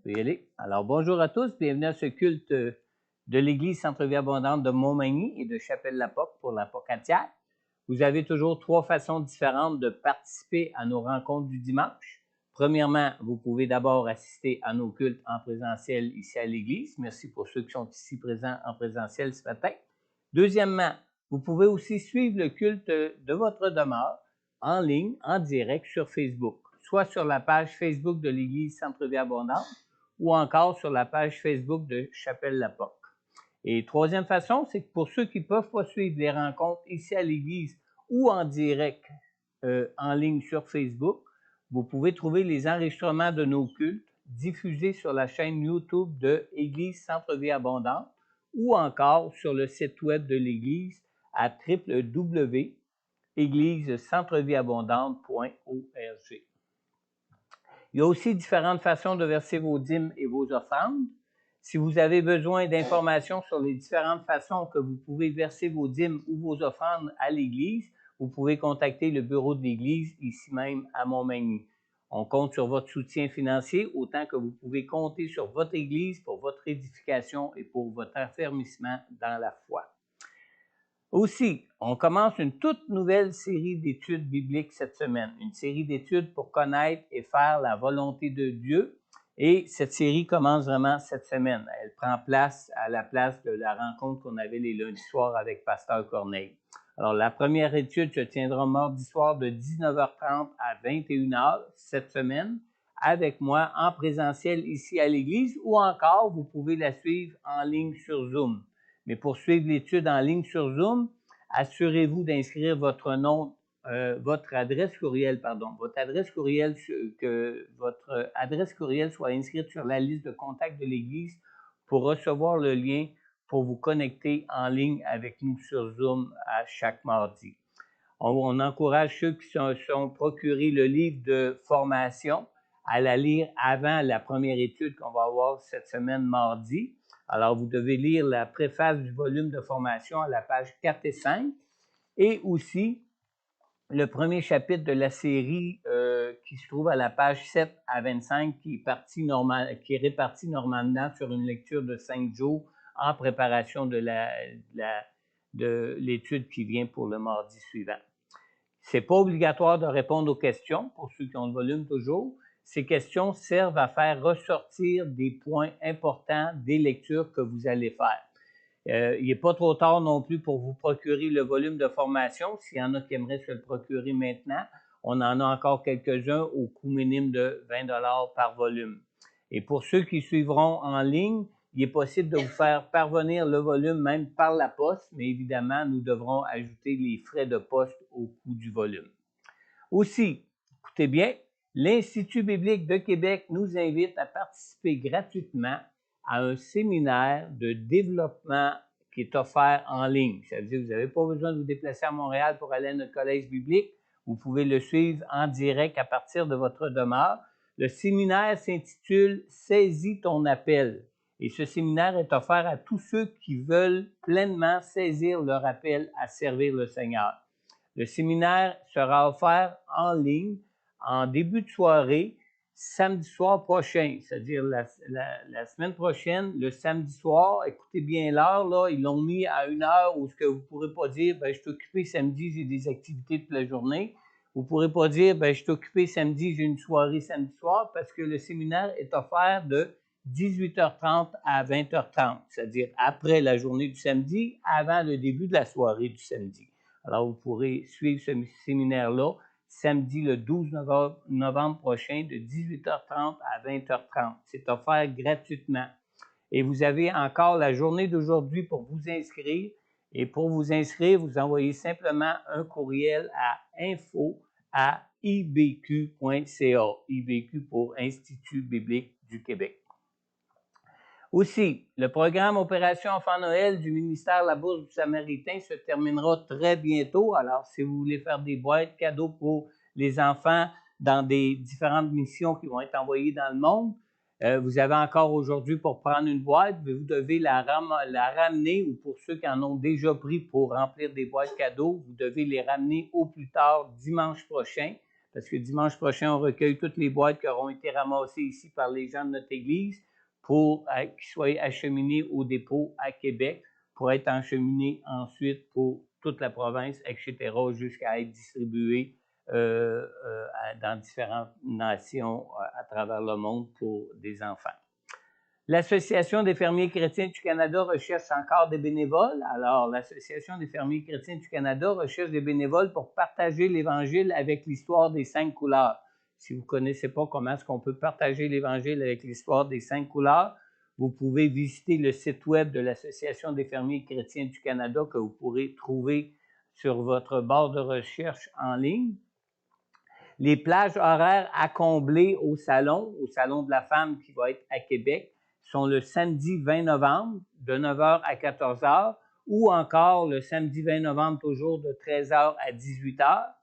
peut y aller. Alors, bonjour à tous, bienvenue à ce culte de l'Église Centre-Vie Abondante de Montmagny et de Chapelle-la-Porte pour la Pocatière. Vous avez toujours 3 façons différentes de participer à nos rencontres du dimanche. Premièrement, vous pouvez d'abord assister à nos cultes en présentiel ici à l'Église. Merci pour ceux qui sont ici présents en présentiel ce matin. Deuxièmement, vous pouvez aussi suivre le culte de votre demeure en ligne, en direct sur Facebook, soit sur la page Facebook de l'Église Centre-Vie Abondante ou encore sur la page Facebook de Chapelle-la-Porte. Et troisième façon, c'est que pour ceux qui ne peuvent pas suivre les rencontres ici à l'Église ou en direct en ligne sur Facebook, vous pouvez trouver les enregistrements de nos cultes diffusés sur la chaîne YouTube de Église Centre-Vie Abondante ou encore sur le site web de l'Église à www.églisecentrevieabondante.org. Il y a aussi différentes façons de verser vos dîmes et vos offrandes. Si vous avez besoin d'informations sur les différentes façons que vous pouvez verser vos dîmes ou vos offrandes à l'Église, vous pouvez contacter le bureau de l'Église ici même à Montmagny. On compte sur votre soutien financier autant que vous pouvez compter sur votre Église pour votre édification et pour votre affermissement dans la foi. Aussi, on commence une toute nouvelle série d'études bibliques cette semaine, une série d'études pour connaître et faire la volonté de Dieu. Et cette série commence vraiment cette semaine. Elle prend place à la place de la rencontre qu'on avait les lundis soirs avec Pasteur Corneille. Alors, la première étude se tiendra mardi soir de 19h30 à 21h cette semaine avec moi en présentiel ici à l'Église ou encore, vous pouvez la suivre en ligne sur Zoom. Mais pour suivre l'étude en ligne sur Zoom, assurez-vous d'inscrire votre nom, votre adresse courriel, que votre adresse courriel soit inscrite sur la liste de contacts de l'Église pour recevoir le lien pour vous connecter en ligne avec nous sur Zoom à chaque mardi. On encourage ceux qui sont procurés le livre de formation à la lire avant la première étude qu'on va avoir cette semaine mardi. Alors, vous devez lire la préface du volume de formation à la page 4 et 5 et aussi le premier chapitre de la série qui se trouve à la page 7 à 25 qui est réparti normalement sur une lecture de 5 jours en préparation de l'étude qui vient pour le mardi suivant. Ce n'est pas obligatoire de répondre aux questions, pour ceux qui ont le volume toujours. Ces questions servent à faire ressortir des points importants des lectures que vous allez faire. Il n'est pas trop tard non plus pour vous procurer le volume de formation. S'il y en a qui aimeraient se le procurer maintenant, on en a encore quelques-uns au coût minime de 20 $ par volume. Et pour ceux qui suivront en ligne, il est possible de vous faire parvenir le volume même par la poste, mais évidemment, nous devrons ajouter les frais de poste au coût du volume. Aussi, écoutez bien, l'Institut biblique de Québec nous invite à participer gratuitement à un séminaire de développement qui est offert en ligne. Ça veut dire que vous n'avez pas besoin de vous déplacer à Montréal pour aller à notre collège biblique. Vous pouvez le suivre en direct à partir de votre demeure. Le séminaire s'intitule « Saisis ton appel ». Et ce séminaire est offert à tous ceux qui veulent pleinement saisir leur appel à servir le Seigneur. Le séminaire sera offert en ligne en début de soirée, samedi soir prochain, c'est-à-dire la semaine prochaine, le samedi soir. Écoutez bien l'heure, là, ils l'ont mis à une heure où ce que vous ne pourrez pas dire, je suis occupé samedi, j'ai des activités toute la journée. Vous ne pourrez pas dire, je suis occupé samedi, j'ai une soirée samedi soir, parce que le séminaire est offert de 18h30 à 20h30, c'est-à-dire après la journée du samedi, avant le début de la soirée du samedi. Alors, vous pourrez suivre ce séminaire-là samedi le 12 novembre prochain de 18h30 à 20h30. C'est offert gratuitement. Et vous avez encore la journée d'aujourd'hui pour vous inscrire. Et pour vous inscrire, vous envoyez simplement un courriel à info@ibq.ca, IBQ pour Institut biblique du Québec. Aussi, le programme Opération Enfant Noël du ministère La Bourse du Samaritain se terminera très bientôt. Alors, si vous voulez faire des boîtes cadeaux pour les enfants dans des différentes missions qui vont être envoyées dans le monde, vous avez encore aujourd'hui pour prendre une boîte, mais vous devez la ramener, ou pour ceux qui en ont déjà pris pour remplir des boîtes cadeaux, vous devez les ramener au plus tard dimanche prochain, parce que dimanche prochain, on recueille toutes les boîtes qui auront été ramassées ici par les gens de notre Église pour qu'ils soient acheminés au dépôt à Québec, pour être acheminés ensuite pour toute la province, etc., jusqu'à être distribués dans différentes nations à travers le monde pour des enfants. L'Association des fermiers chrétiens du Canada recherche encore des bénévoles. Alors, l'Association des fermiers chrétiens du Canada recherche des bénévoles pour partager l'Évangile avec l'histoire des 5 couleurs. Si vous ne connaissez pas comment est-ce qu'on peut partager l'Évangile avec l'histoire des 5 couleurs, vous pouvez visiter le site web de l'Association des fermiers chrétiens du Canada que vous pourrez trouver sur votre barre de recherche en ligne. Les plages horaires à combler au salon de la femme qui va être à Québec, sont le samedi 20 novembre de 9h à 14h ou encore le samedi 20 novembre toujours de 13h à 18h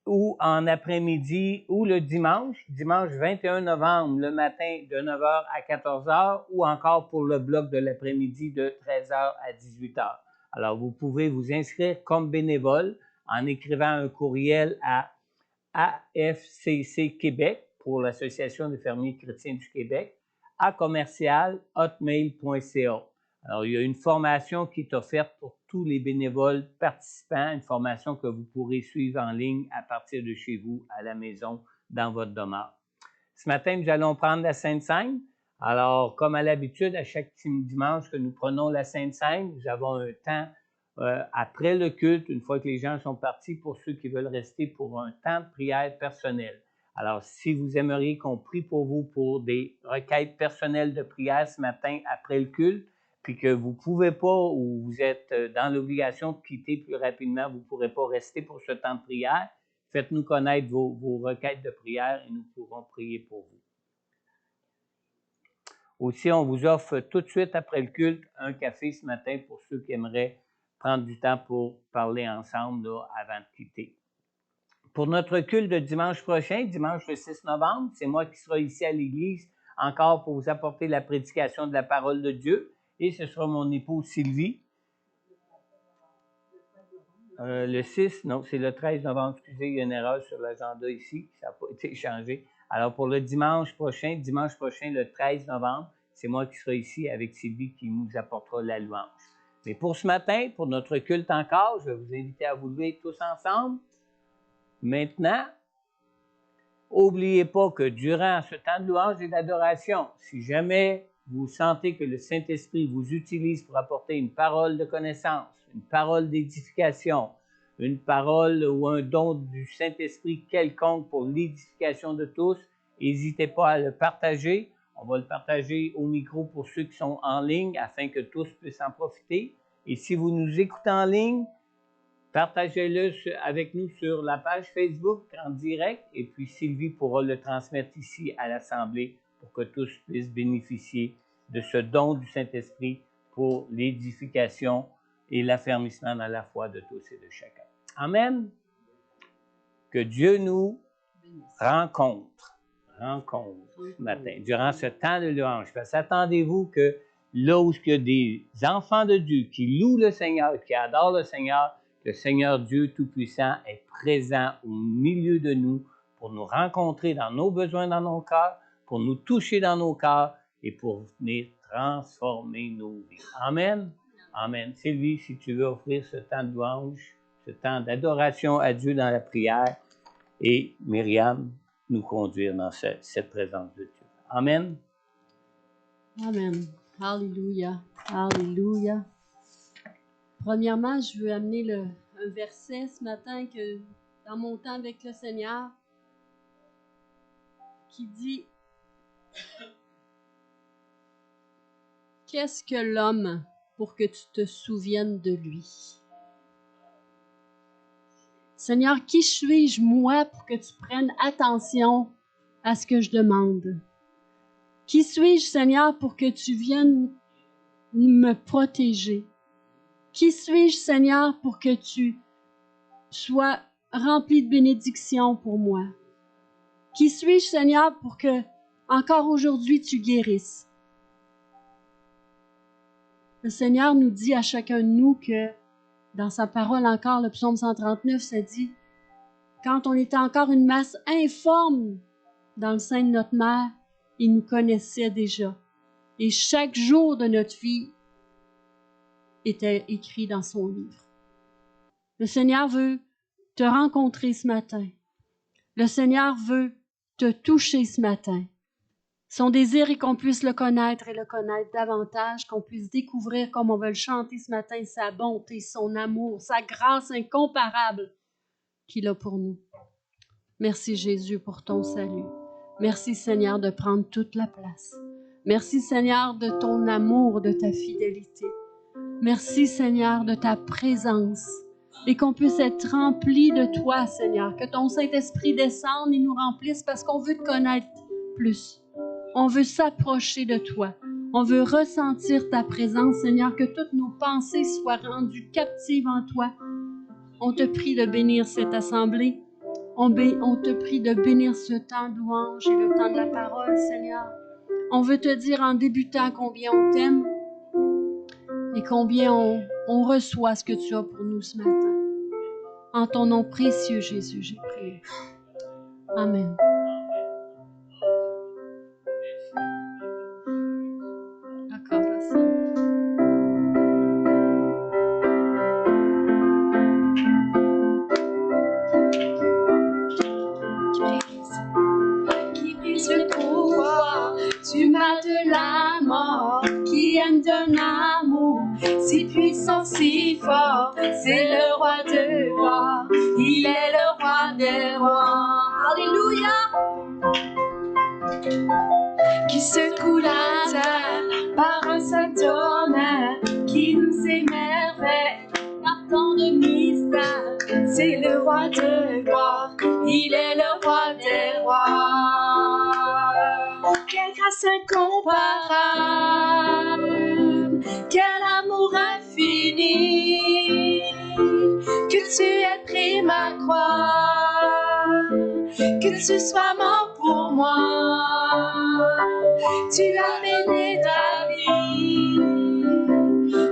ou en après-midi ou le dimanche 21 novembre le matin de 9h à 14h ou encore pour le bloc de l'après-midi de 13h à 18h. Alors, vous pouvez vous inscrire comme bénévole en écrivant un courriel à AFCC Québec pour l'Association des fermiers chrétiens du Québec à commercial@hotmail.ca. Alors, il y a une formation qui est offerte pour tous les bénévoles participants, une formation que vous pourrez suivre en ligne à partir de chez vous, à la maison, dans votre demeure. Ce matin, nous allons prendre la Sainte Seine. Alors, comme à l'habitude, à chaque dimanche que nous prenons la Sainte Seine, nous avons un temps après le culte, une fois que les gens sont partis, pour ceux qui veulent rester pour un temps de prière personnelle. Alors, si vous aimeriez qu'on prie pour vous pour des requêtes personnelles de prière ce matin après le culte, puis que vous ne pouvez pas ou vous êtes dans l'obligation de quitter plus rapidement, vous ne pourrez pas rester pour ce temps de prière, faites-nous connaître vos requêtes de prière et nous pourrons prier pour vous. Aussi, on vous offre tout de suite après le culte un café ce matin pour ceux qui aimeraient prendre du temps pour parler ensemble là, avant de quitter. Pour notre culte de dimanche prochain, dimanche le 6 novembre, c'est moi qui serai ici à l'Église encore pour vous apporter la prédication de la parole de Dieu et ce sera mon épouse Sylvie. Le 6, non, c'est le 13 novembre, excusez, il y a une erreur sur l'agenda ici, ça n'a pas été changé. Alors pour le dimanche prochain, le 13 novembre, c'est moi qui serai ici avec Sylvie qui nous apportera la louange. Mais pour ce matin, pour notre culte encore, je vais vous inviter à vous lever tous ensemble. Maintenant, n'oubliez pas que durant ce temps de louange et d'adoration, si jamais vous sentez que le Saint-Esprit vous utilise pour apporter une parole de connaissance, une parole d'édification, une parole ou un don du Saint-Esprit quelconque pour l'édification de tous, n'hésitez pas à le partager. On va le partager au micro pour ceux qui sont en ligne afin que tous puissent en profiter. Et si vous nous écoutez en ligne, partagez-le avec nous sur la page Facebook en direct et puis Sylvie pourra le transmettre ici à l'Assemblée pour que tous puissent bénéficier de ce don du Saint-Esprit pour l'édification et l'affermissement dans la foi de tous et de chacun. Amen. Que Dieu nous rencontre ce matin, durant ce temps de louange. Parce attendez-vous que là où il y a des enfants de Dieu qui louent le Seigneur, qui adorent le Seigneur Dieu Tout-Puissant est présent au milieu de nous pour nous rencontrer dans nos besoins, dans nos cœurs, pour nous toucher dans nos cœurs et pour venir transformer nos vies. Amen. Amen. Sylvie, si tu veux offrir ce temps de louange, ce temps d'adoration à Dieu dans la prière, et Myriam nous conduire dans cette présence de Dieu. Amen. Amen. Alléluia. Alléluia. Premièrement, je veux amener un verset ce matin que dans mon temps avec le Seigneur qui dit « Qu'est-ce que l'homme pour que tu te souviennes de lui? » Seigneur, qui suis-je moi pour que tu prennes attention à ce que je demande? Qui suis-je, Seigneur, pour que tu viennes me protéger? Qui suis-je, Seigneur, pour que tu sois rempli de bénédictions pour moi? Qui suis-je, Seigneur, pour que, encore aujourd'hui, tu guérisses? Le Seigneur nous dit à chacun de nous que, dans sa parole encore, le psaume 139, ça dit quand on était encore une masse informe dans le sein de notre mère, il nous connaissait déjà. Et chaque jour de notre vie était écrit dans son livre. Le Seigneur veut te rencontrer ce matin. Le Seigneur veut te toucher ce matin. Son désir est qu'on puisse le connaître et le connaître davantage, qu'on puisse découvrir, comme on veut le chanter ce matin, sa bonté, son amour, sa grâce incomparable qu'il a pour nous. Merci Jésus pour ton salut. Merci Seigneur de prendre toute la place. Merci Seigneur de ton amour, de ta fidélité. Merci Seigneur de ta présence et qu'on puisse être rempli de toi Seigneur, que ton Saint-Esprit descende et nous remplisse parce qu'on veut te connaître plus. On veut s'approcher de toi. On veut ressentir ta présence Seigneur, que toutes nos pensées soient rendues captives en toi. On te prie de bénir cette assemblée. On te prie de bénir ce temps de louange et le temps de la parole, Seigneur. On veut te dire en débutant combien on t'aime et combien on reçoit ce que tu as pour nous ce matin. En ton nom précieux, Jésus, j'ai prié. Amen. D'accord, qui brise le pouvoir du mal de la mort, qui aime d'un amour si puissant, si fort. C'est le roi de gloire, il est le roi des rois. Alléluia! Qui secoue la terre par un seul tonnerre, qui nous émerveille par tant de mystères. C'est le roi de gloire, il est le roi des rois. Quelle grâce incomparable, quel amour infini, que tu aies pris ma croix, que tu sois mort pour moi. Tu as donné ta vie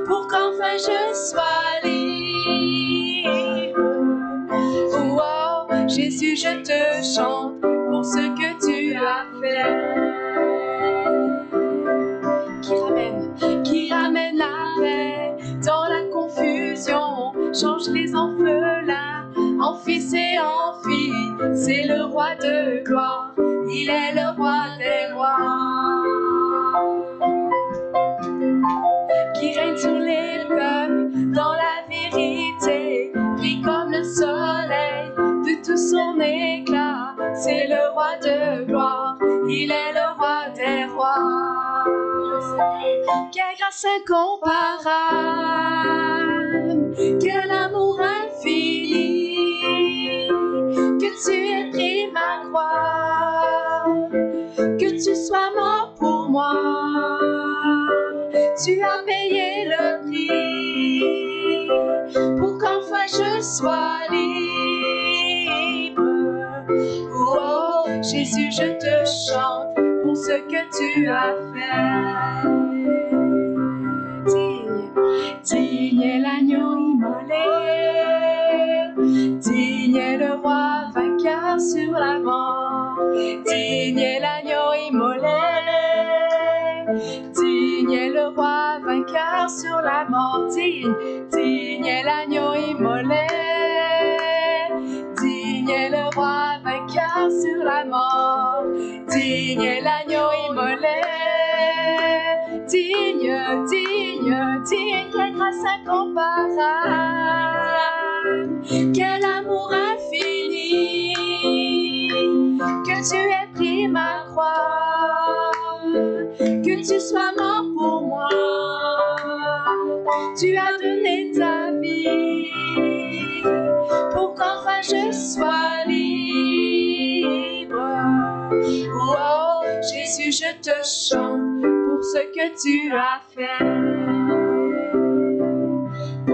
pour qu'enfin je sois libre. Oh, oh, Jésus, je te chante pour ce que tu as fait. Qui ramène la paix dans la confusion, change les orphelins en fils et en filles. C'est le roi de gloire, il est le roi des rois. Qui règne sur les peuples dans la vérité, brille comme le soleil de tout son éclat. C'est le roi de gloire, il est le roi des rois. Quelle grâce incomparable, quel amour infini, que tu aies pris ma croix, que tu sois mort pour moi. Tu as payé le prix pour qu'enfin je sois libre. Oh, oh, Jésus, je te chante pour ce que tu as fait. Digne est l'agneau immolé, digne est le roi vainqueur sur la mort. Digne est l'agneau immolé, digne est le roi vainqueur sur la mort. Digne est l'agneau immolé, digne est le roi vainqueur sur la mort. Digne est l'agneau immolé, digne, quelle grâce incomparable, quel amour infini, que tu aies pris ma croix, que tu sois mort pour moi. Tu as donné ta vie pour qu'enfin je sois libre. Oh, oh, Jésus, je te chante pour ce que tu as fait. Oh,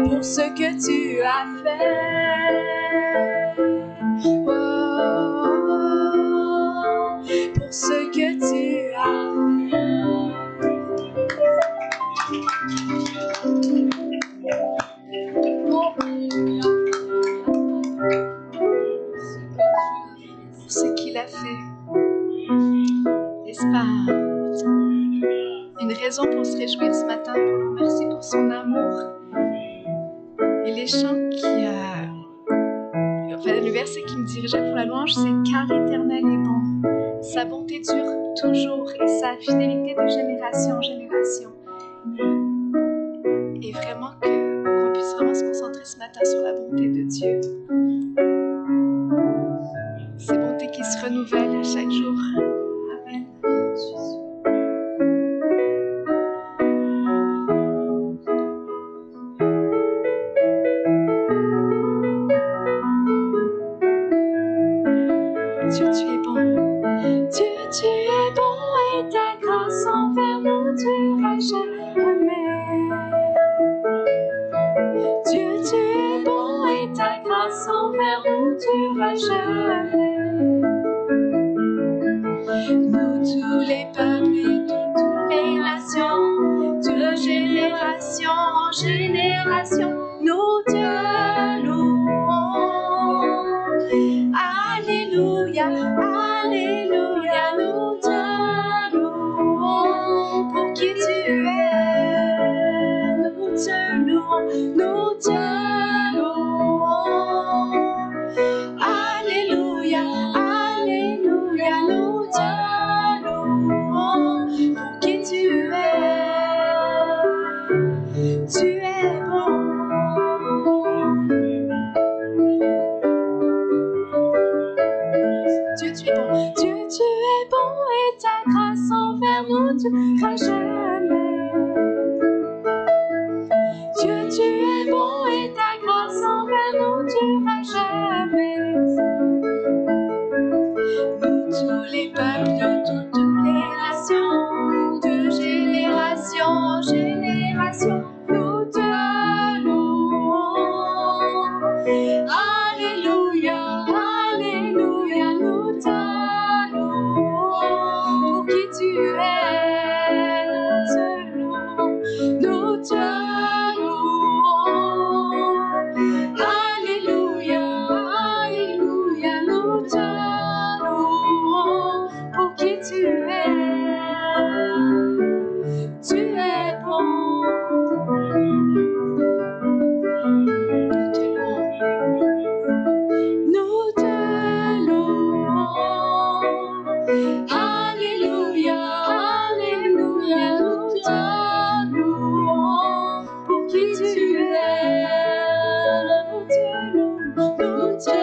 pour ce que tu as fait. Oh, pour ce que tu as fait. Oh, n'est-ce pas une raison pour se réjouir ce matin, pour le remercier pour son amour. Et les chants le verset qui me dirigeait pour la louange, c'est « Car l'Éternel est bon, sa bonté dure toujours et sa fidélité de génération en génération. » Et vraiment qu'on puisse vraiment se concentrer ce matin sur la bonté de Dieu. Ces bontés qui se renouvellent à chaque jour. Amen. Dieu, tu es bon. Dieu, tu es bon et ta grâce envers nous durera jamais. Dieu, tu es bon et ta grâce envers nous durera jamais. Nous tous les peuples et toutes les nations, de génération en génération, nous te louons. Alléluia, Alléluia, nous te louons pour qui tu es. Nous te louons, nous te louons. Alléluia, Alléluia, nous te louons pour qui tu es. Tu es bon. Dieu, tu es bon. Dieu, tu es bon et ta grâce envers nous durera jamais. Dieu, tu es bon et ta grâce envers nous durera jamais. Nous tous les peuples de toutes les nations, de génération en génération, nous te louons. Alléluia, Alléluia, nous te louons pour qui tu es. Nous te louons. Alléluia, Alléluia, nous te louons pour qui tu es. Tu es bon. Nous te louons. Alléluia, Alléluia, nous te louons pour qui tu es. Nous te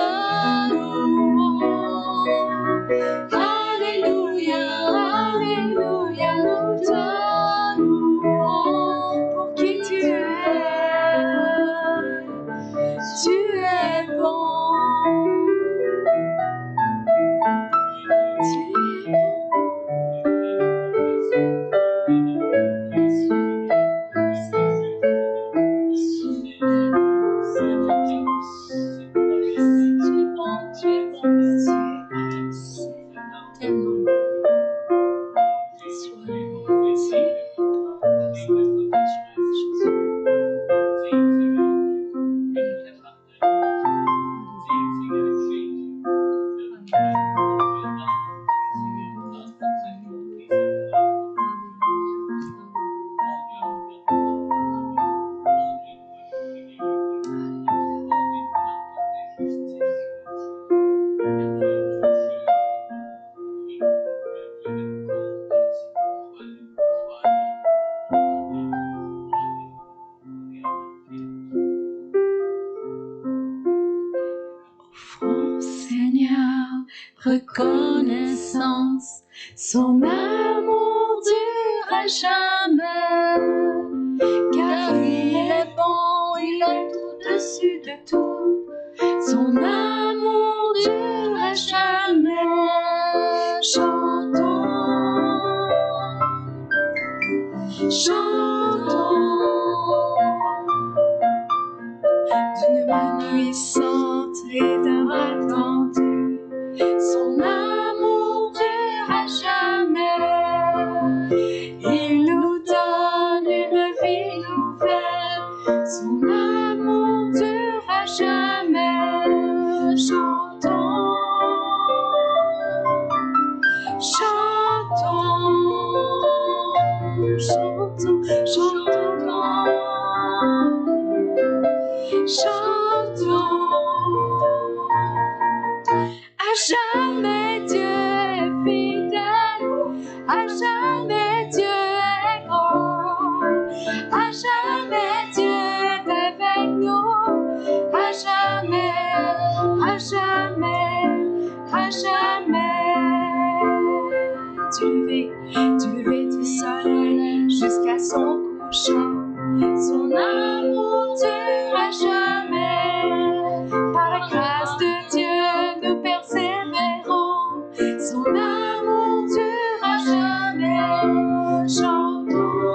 louons. Alléluia, Alléluia, nous te louons pour qui tu es. Tu es bon. Offrons, Seigneur, reconnaissance, son amour durera jamais, car il est bon, il est au-dessus de tout, son amour durera jamais. Chantons, chantons d'une main puissante et d'un bras tendu, son amour durera jamais. Il nous donne une vie nouvelle, son amour durera jamais. Chantons, chantons. jusqu'à son couchant. Son amour durera jamais. Par la grâce de Dieu, nous persévérons. Son amour durera jamais. Chantons,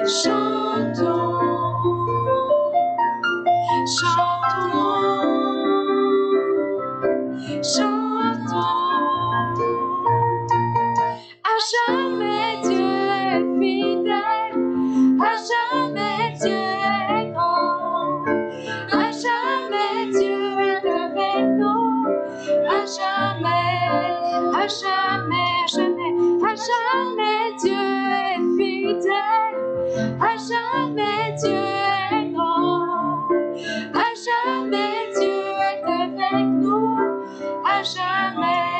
chantons, chantons, chantons. À jamais Dieu est fidèle, à jamais Dieu est grand, à jamais Dieu est avec nous, à jamais, à jamais, jamais, à jamais Dieu est fidèle, à jamais Dieu est grand, à jamais Dieu est avec nous, à jamais,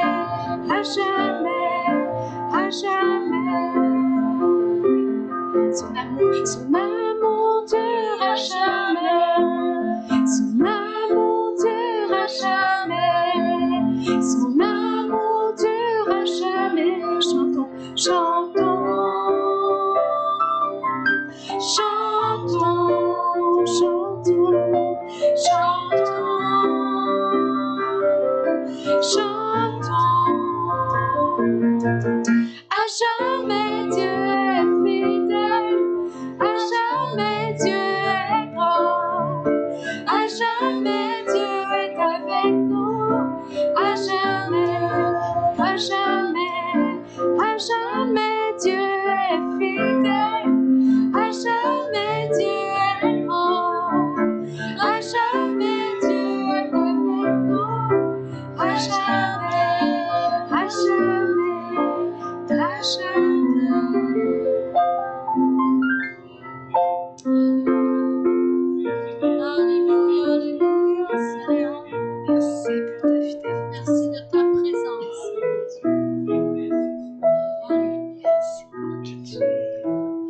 à jamais. À jamais, son amour durera jamais, son amour durera jamais, son amour durera jamais. Chantons, chantons, chantons, chantons, chantons, chantons. À jamais Dieu est fidèle, à jamais Dieu est grand, à jamais Dieu est avec nous, à jamais, à jamais, à jamais Dieu est fidèle, à jamais Dieu est grand, à jamais Dieu est avec nous, à jamais, à jamais, à jamais. Alléluia, alléluia, Seigneur. Merci pour ta fidélité. Merci de ta présence. Alléluia, merci pour qui tu es.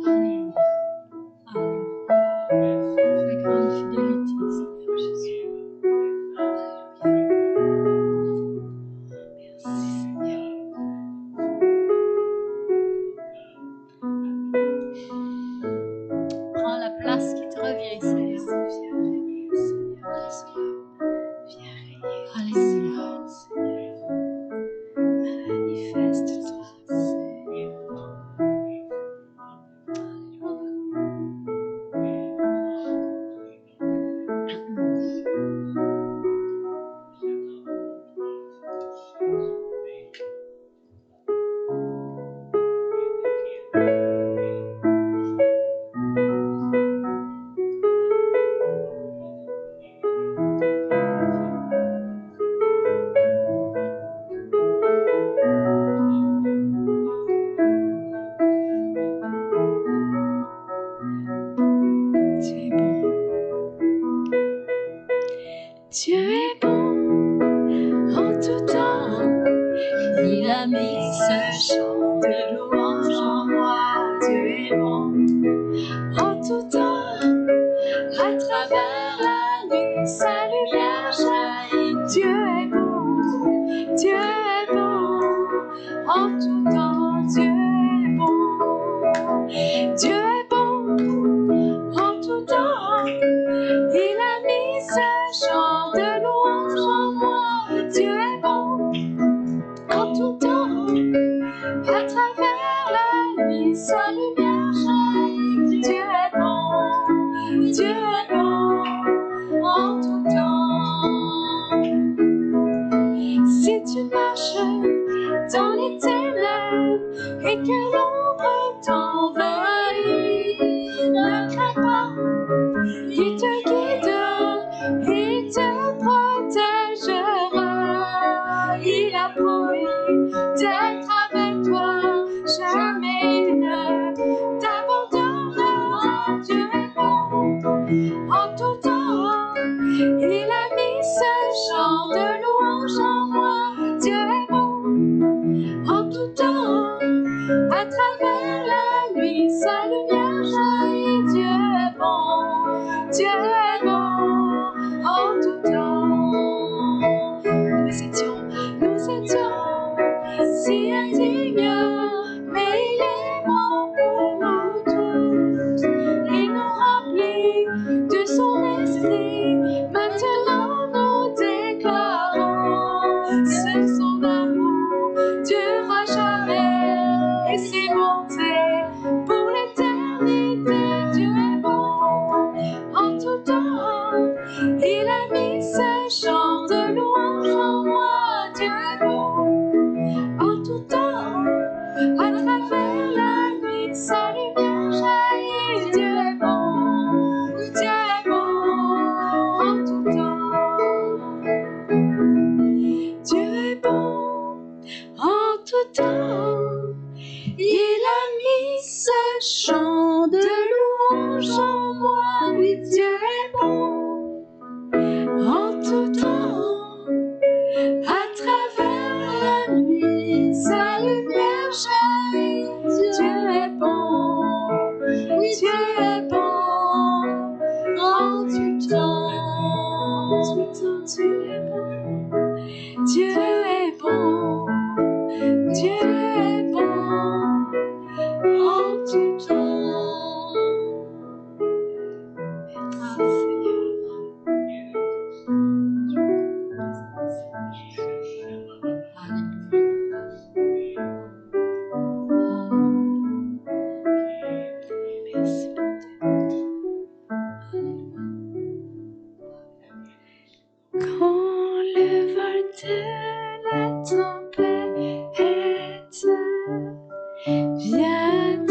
Alléluia, alléluia. Ta grande fidélité, Seigneur Jésus. Alléluia. Merci, Seigneur. Prends la place qui te revient, Seigneur. Viens régner, Alléluia. Seigneur. Manifeste-toi, Seigneur. Dieu est bon en tout temps. Il a mis ce chant de louange en moi. Dieu est bon en tout temps. À travers la nuit, sa lumière jaillit. Dieu est bon, Dieu est bon en tout temps. Dieu est bon, Dieu est bon en tout temps. Il a mis ce chant de louange en moi. Dieu est bon en tout temps. À travers la nuit, sa lumière jaillit. Dieu est bon, Dieu est bon en tout temps. Si tu marches dans les ténèbres et que l'ombre t'envahit, ne crains pas, il te guide, il te protégera. Il a promis d'être avec toi, jamais il ne t'abandonnera. Dieu est bon en tout temps. Il a mis ce chant de louange en moi. Dieu est bon en tout temps. À travers la nuit, sa lumière jaillit. Dieu est bon, Dieu est bon en tout temps. Nous étions si es bon. En tout temps, à travers la nuit, sa lumière jaillit. Dieu est bon, Dieu est bon. En tout temps, Dieu est bon. En tout temps, il a mis ce chant de louange en moi. Oui, Dieu est bon. En tout temps, à travers la nuit, sa lumière jaillit. Dieu est bon. Oui, Dieu est bon. En tout temps, Dieu est bon. Dieu est bon. Dieu est bon en tout temps. Merci quand le vol de la tempête vient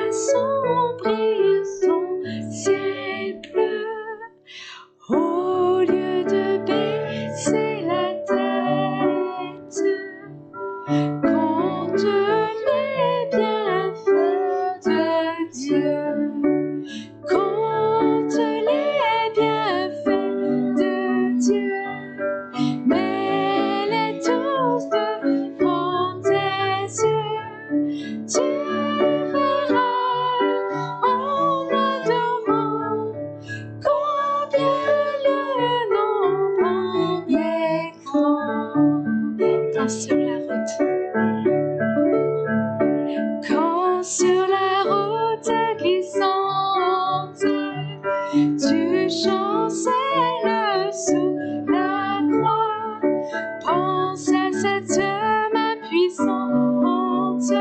assombrir son ciel bleu, au lieu de baisser la tête, compte les bienfaits de Dieu. Compte les bienfaits de Dieu, mets-les tous devant tes yeux. Tu verras en adorant combien le nombre est grand. Quand sur la route, quand sur la route glissante, tu chancelles sous la croix. Pense à cette main puissante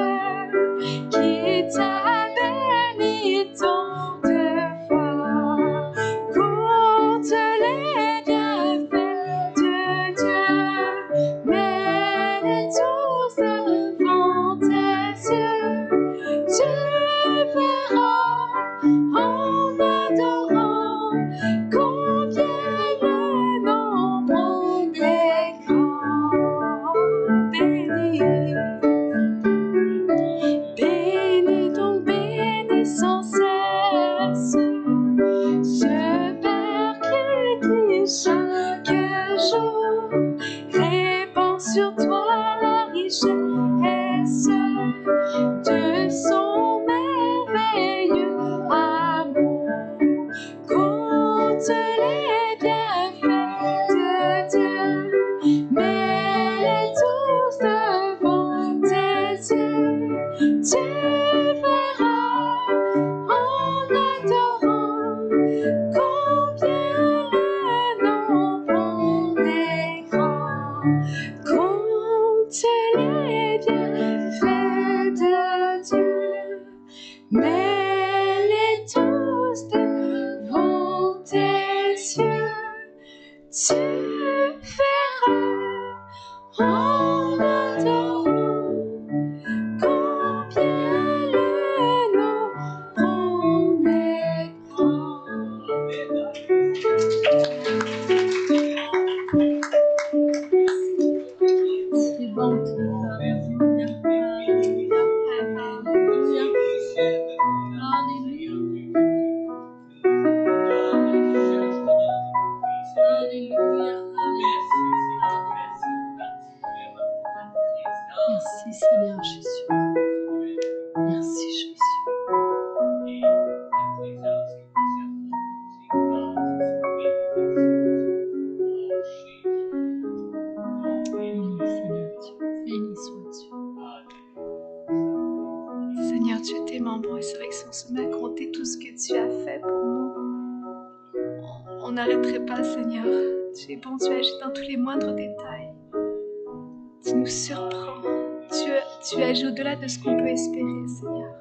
qui t'a béni tant de fois. Compte les bienfaits de Dieu, mets-les tous devant tes yeux. Tu verras en adorant combien le nombre est grand. Bénis donc, bénis sans cesse ce Père qui chaque jour répand sur toi la richesse de son merveilleux amour. Compte les bienfaits de Dieu, mets-les tous devant tes yeux. Tu verras en adorant combien le nombre est grand. Compte les bienfaits de Dieu, mets-les tous devant tes yeux. Tu verras en adorant combien le nombre est grand. C'est bon, Alléluia. Alléluia. Merci Seigneur Jésus. Merci Jésus. Béni soit Dieu. Seigneur, tu es tellement bon et c'est vrai que si on se met à compter tout ce que tu as fait pour nous, on n'arrêterait pas, Seigneur. Tu es bon, tu agis dans tous les moindres détails. Tu nous surprends. Tu agis au-delà de ce qu'on peut espérer, Seigneur.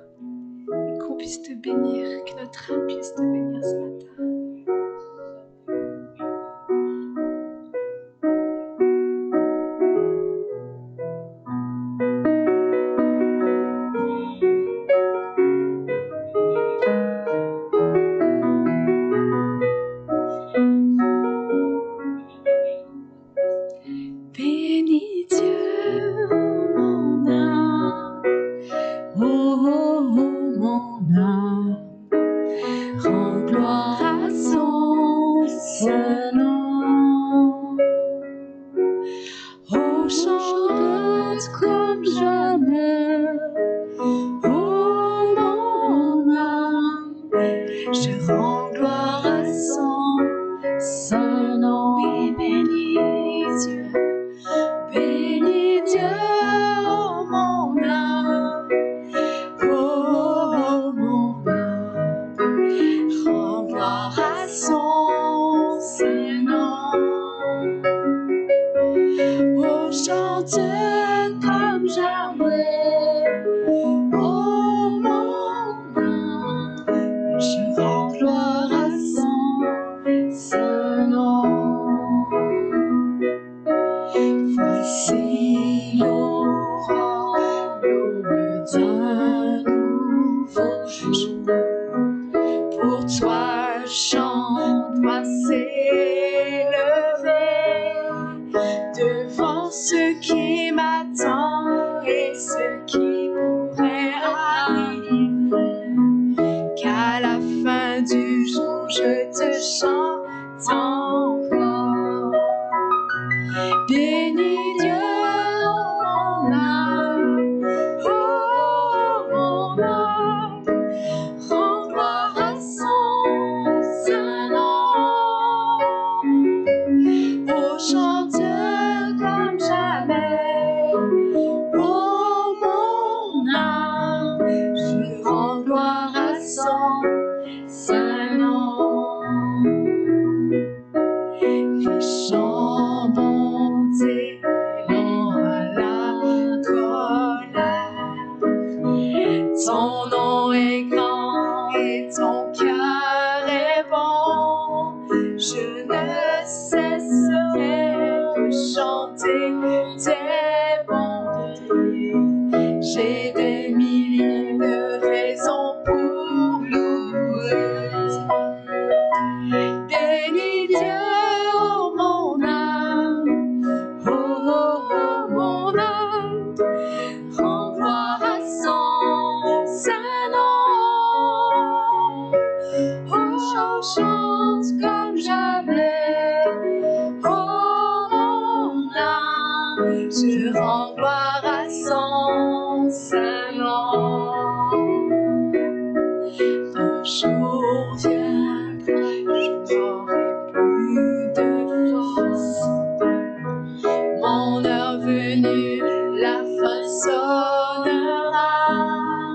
Et qu'on puisse te bénir, que notre âme puisse te bénir ce matin. comme jamais. Oh mon âme, je rends gloire à son saint nom. Voici l'aurore, l'aube d'un nouveau jour. Pour toi, chant doit s'élever devant ce qui m'attend et ce qui pourrait arriver. Qu'à la fin du jour, je te chante encore. Bénis Dieu, oh mon âme, oh mon âme, rends gloire à son saint nom. Oh, chante comme jamais, oh mon âme, je rends gloire à son saint nom. Les chants montés lents à la colère. Ton nom est grand et ton cœur est bon. Je ne cesserai de chanter tes bontés. J'ai des milliers de raisons pour louer. Bénis Dieu, oh mon âme, oh mon âme, rends gloire à son saint nom. Oh, chante comme jamais, oh mon âme, je rends gloire à son saint nom. Un jour viendra, je n'aurai plus de force. Mon heure venue, la fin sonnera.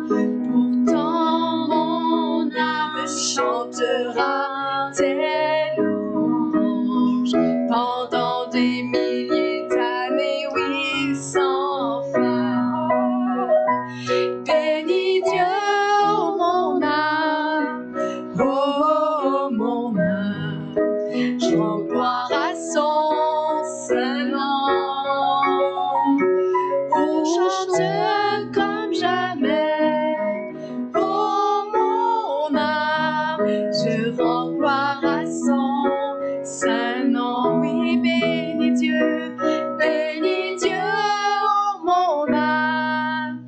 Pourtant, mon âme chantera tes louanges pendant des milliers d'années, oui, sans fin. Bénis Dieu, oh mon âme, oh mon âme, je rends gloire à son saint nom. Oh, chante comme jamais, oh mon âme, je rends gloire à son saint nom. Oui, bénis Dieu, oh mon âme,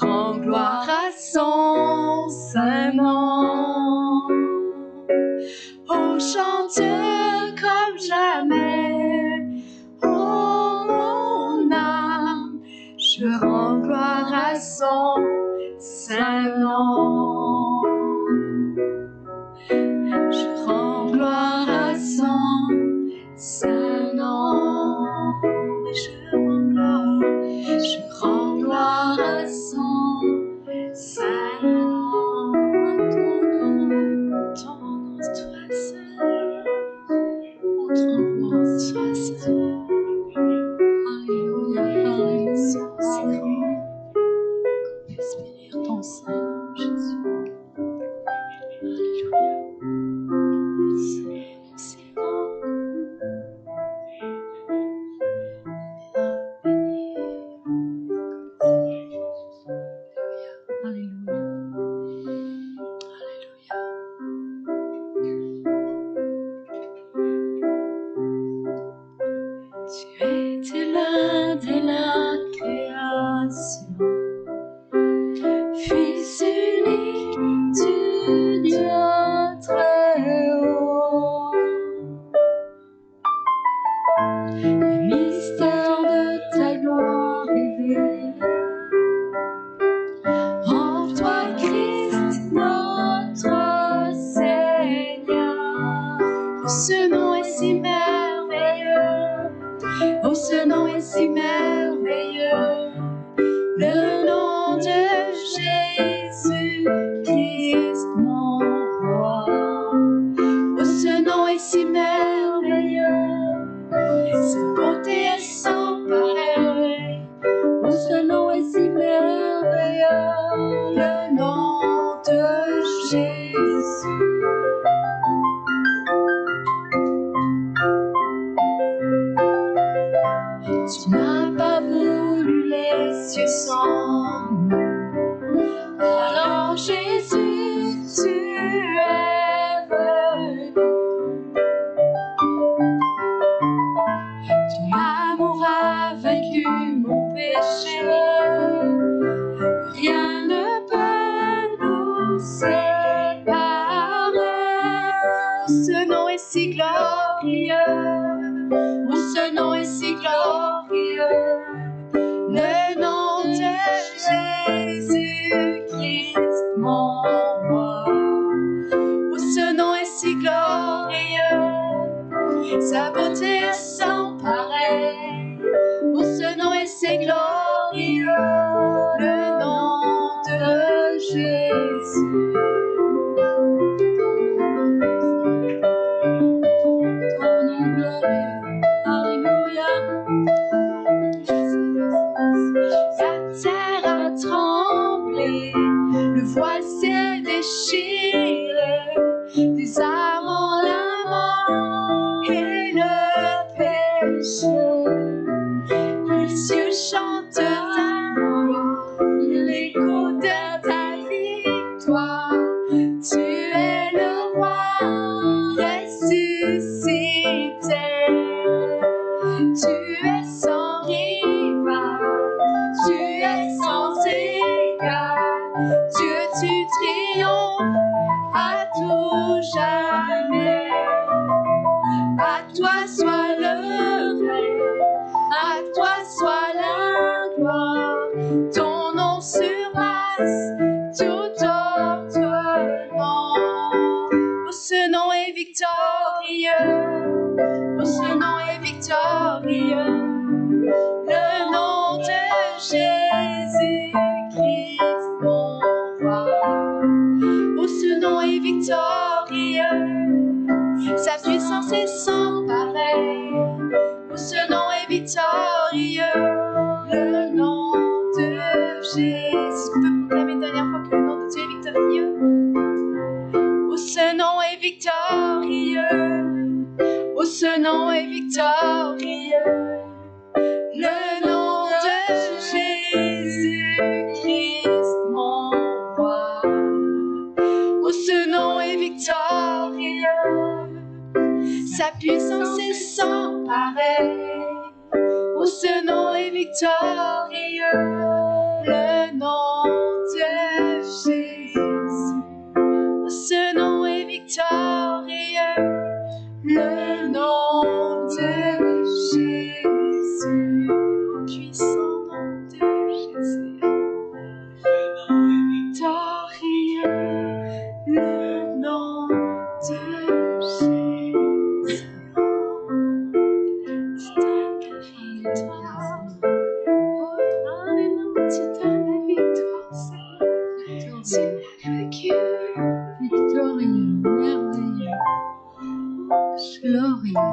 rends gloire à son saint nom. Oh, chante comme jamais, oh mon âme, je rends gloire à son saint nom. Je rends gloire à son saint nom. Je rends gloire à son saint nom. Ton nom, toi seul. Ton nom, toi seul. Alléluia, alléluia, c'est grand. Qu'on puisse bénir ton saint nom, Jésus. Alléluia. C'est grand. Alléluia. Alléluia. Tu étais là dès la création, Fils unique du Dieu très haut. Les mystères de ta gloire révélés en toi, Christ, notre Seigneur. Oh, ce nom est si merveilleux, oh, ce nom est si merveilleux, le nom de Jésus-Christ, mon roi. Oh, ce nom est si merveilleux, sa beauté est sans pareil. Oh, ce nom est si merveilleux, le nom de Jésus. Tu n'as pas voulu les cieux sans nous. Alors Jésus, tu es venu. Ton amour a vaincu mon péché. Rien ne peut nous séparer. Oh, ce nom est si glorieux. Oh, ce nom est si glorieux. Le nom de Jésus-Christ, mon roi. Oh, ce nom est si glorieux. Sa beauté est sans pareil. Oh, ce nom est si glorieux. Le nom de Jésus. Ton nom glorieux. Alléluia. La terre a tremblé, le voile s'est déchiré, des âmes en lamant et le péché. Les cieux chantent ta gloire, l'écho de ta victoire. Tu es le roi ressuscité. Tu es sans rival, tu es sans égal. Dieu, tu triomphes à tout jamais. À toi soit le règne, à toi soit la gloire. Ton nom surpasse tout autre nom. Oh, ce nom est victorieux. Oh, ce nom est victorieux. Le nom de Jésus-Christ, mon roi. Oh, ce nom est victorieux. Sa puissance est sans pareil. Oh, ce nom est victorieux. Le nom de Jésus. Est-ce qu'on peut proclamer une dernière fois que le nom de Dieu est victorieux? Oh, ce nom est victorieux. Oh, ce nom est victorieux. Le nom de Jésus-Christ, mon roi. Oh, ce nom est victorieux. Sa puissance est sans pareil. Oh, ce nom est victorieux. Le nom de Jésus. Oh, ce nom est victorieux. Le nom de Jésus. Puissant nom de Jésus. Victorieux. Le nom de Jésus. C'est ta victoire. Oh, alléluia. C'est ta victoire, Seigneur. Tu l'as vaincu. Victorieux, merveilleux, glorieux.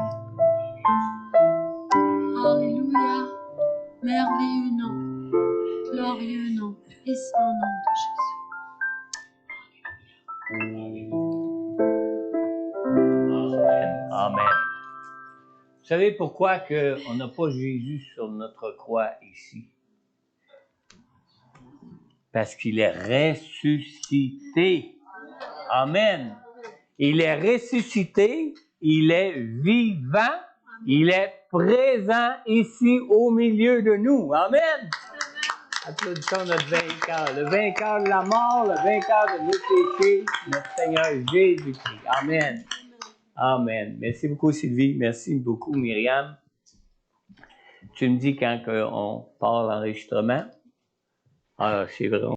Alléluia. Merveilleux nom, glorieux nom, puissant nom de Jésus. Amen. Vous savez pourquoi on n'a pas Jésus sur notre croix ici? Parce qu'il est ressuscité. Amen. Il est ressuscité, il est vivant, il est présent ici au milieu de nous. Amen. Applaudissons notre vainqueur, le vainqueur de la mort, le vainqueur de nos péchés, notre Seigneur Jésus-Christ. Amen. Amen. Merci beaucoup, Sylvie. Merci beaucoup, Myriam. Tu me dis quand on part l'enregistrement. Ah, c'est vrai.